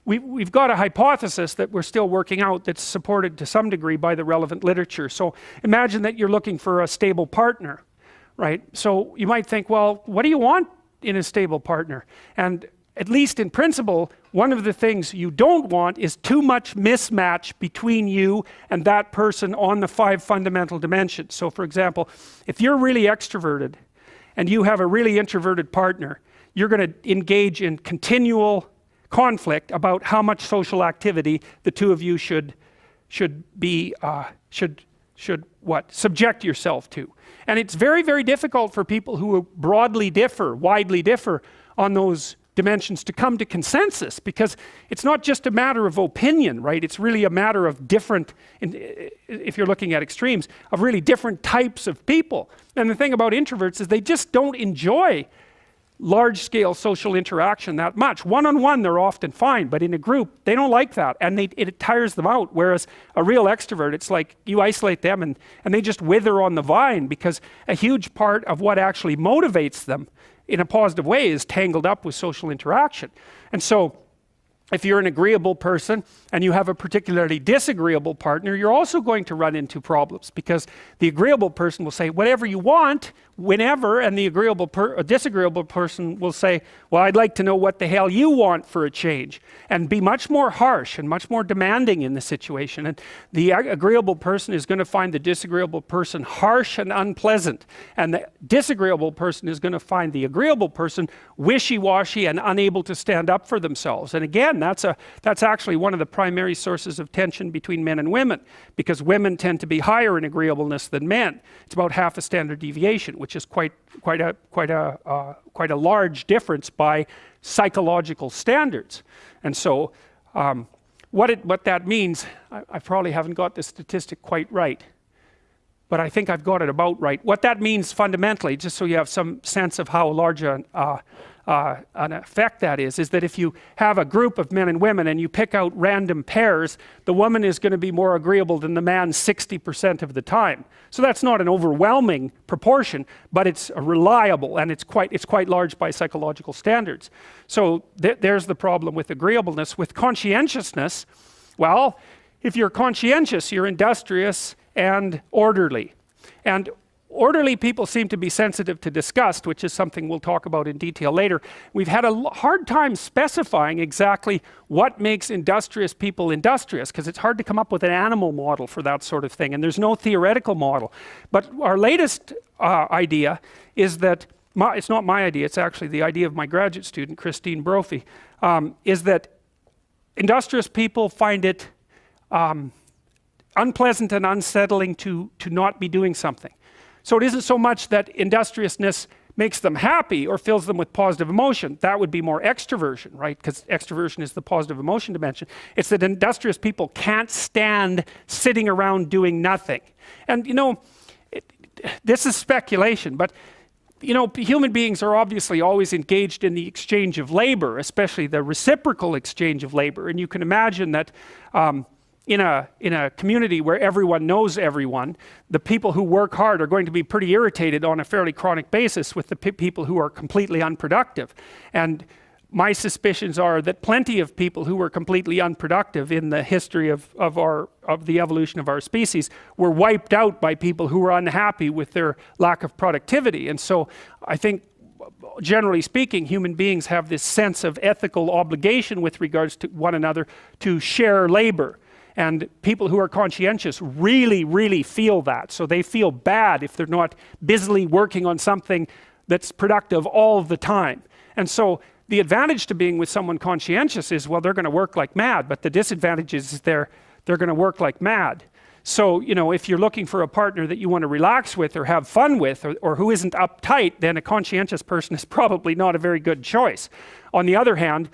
we've got a hypothesis that we're still working out that's supported to some degree by the relevant literature. So imagine that you're looking for a stable partner, right? So you might think, well, what do you want in a stable partner? And at least in principle, one of the things you don't want is too much mismatch between you and that person on the 5 fundamental dimensions. So for example, if you're really extroverted and you have a really introverted partner, you're going to engage in continual conflict about how much social activity the two of you should subject yourself to. And it's very, very difficult for people who widely differ on those dimensions to come to consensus, because it's not just a matter of opinion, right? It's really a matter of different, if you're looking at extremes, of really different types of people. And the thing about introverts is they just don't enjoy large-scale social interaction that much. One-on-one they're often fine, but in a group they don't like that, and it tires them out. Whereas a real extrovert, it's like you isolate them and they just wither on the vine, because a huge part of what actually motivates them in a positive way is tangled up with social interaction. And so if you're an agreeable person and you have a particularly disagreeable partner, you're also going to run into problems, because the agreeable person will say whatever you want whenever, and the disagreeable person will say, well, I'd like to know what the hell you want for a change, and be much more harsh and much more demanding in the situation. And the agreeable person is going to find the disagreeable person harsh and unpleasant, and the disagreeable person is going to find the agreeable person wishy-washy and unable to stand up for themselves. And again, that's actually one of the primary sources of tension between men and women, because women tend to be higher in agreeableness than men. It's about half a standard deviation, which is quite a large difference by psychological standards. And so what that means, I probably haven't got the statistic quite right, but I think I've got it about right. What that means fundamentally, just so you have some sense of how large an effect that is that if you have a group of men and women and you pick out random pairs, the woman is going to be more agreeable than the man 60% of the time. So that's not an overwhelming proportion, but it's reliable, and it's quite large by psychological standards. So there's the problem with agreeableness. With conscientiousness, well, if you're conscientious, you're industrious and orderly. And orderly people seem to be sensitive to disgust, which is something we'll talk about in detail later. We've had a hard time specifying exactly what makes industrious people industrious, because it's hard to come up with an animal model for that sort of thing, and there's no theoretical model. But our latest idea is that, it's not my idea, it's actually the idea of my graduate student, Christine Brophy, is that industrious people find it unpleasant and unsettling to not be doing something. So it isn't so much that industriousness makes them happy or fills them with positive emotion. That would be more extroversion, right? Because extroversion is the positive emotion dimension. It's that industrious people can't stand sitting around doing nothing. And you know, this is speculation, but you know, human beings are obviously always engaged in the exchange of labor, especially the reciprocal exchange of labor. And you can imagine that in a community where everyone knows everyone, the people who work hard are going to be pretty irritated on a fairly chronic basis with the people who are completely unproductive. And my suspicions are that plenty of people who were completely unproductive in the history of the evolution of our species were wiped out by people who were unhappy with their lack of productivity. And so I think, generally speaking, human beings have this sense of ethical obligation with regards to one another to share labor. And people who are conscientious really, really feel that. So they feel bad if they're not busily working on something that's productive all the time. And so the advantage to being with someone conscientious is, well, they're going to work like mad, but the disadvantage is they're going to work like mad. So, you know, if you're looking for a partner that you want to relax with or have fun with, or who isn't uptight, then a conscientious person is probably not a very good choice. On the other hand,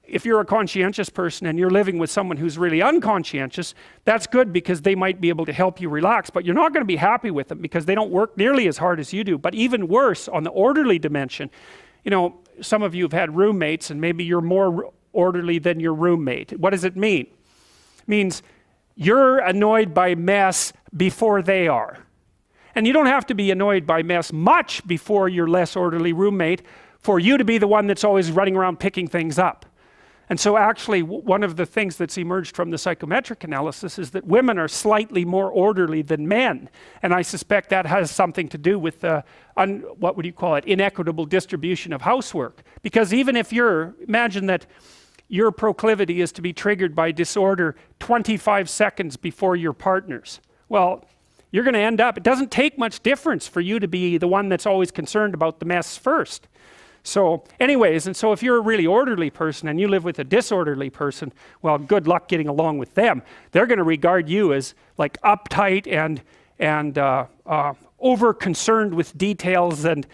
if you're a conscientious person and you're living with someone who's really unconscientious, that's good, because they might be able to help you relax, but you're not going to be happy with them because they don't work nearly as hard as you do. But even worse, on the orderly dimension, you know, some of you have had roommates and maybe you're more orderly than your roommate. What does it mean? It means you're annoyed by mess before they are. And you don't have to be annoyed by mess much before your less orderly roommate for you to be the one that's always running around picking things up. And so actually one of the things that's emerged from the psychometric analysis is that women are slightly more orderly than men. And I suspect that has something to do with the, what would you call it, inequitable distribution of housework. Because even if imagine that your proclivity is to be triggered by disorder 25 seconds before your partner's. Well, you're going to end up, it doesn't take much difference for you to be the one that's always concerned about the mess first. So anyways, and so if you're a really orderly person and you live with a disorderly person, well, good luck getting along with them. They're going to regard you as like uptight and over concerned with details and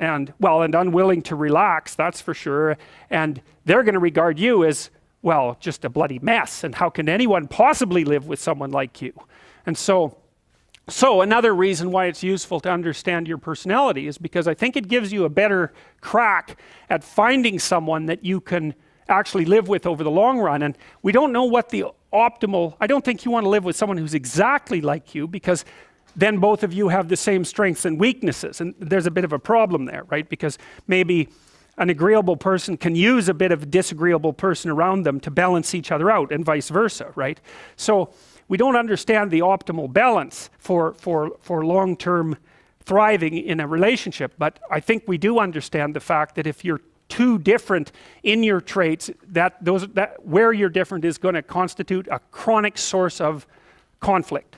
unwilling to relax, that's for sure. And they're going to regard you as, well, just a bloody mess. And how can anyone possibly live with someone like you? And so another reason why it's useful to understand your personality is because I think it gives you a better crack at finding someone that you can actually live with over the long run. And we don't know what the optimal, I don't think you want to live with someone who's exactly like you, because then both of you have the same strengths and weaknesses. And there's a bit of a problem there, right? Because maybe an agreeable person can use a bit of a disagreeable person around them to balance each other out, and vice versa, right? So we don't understand the optimal balance for long-term thriving in a relationship, but I think we do understand the fact that if you're too different in your traits, that where you're different is going to constitute a chronic source of conflict.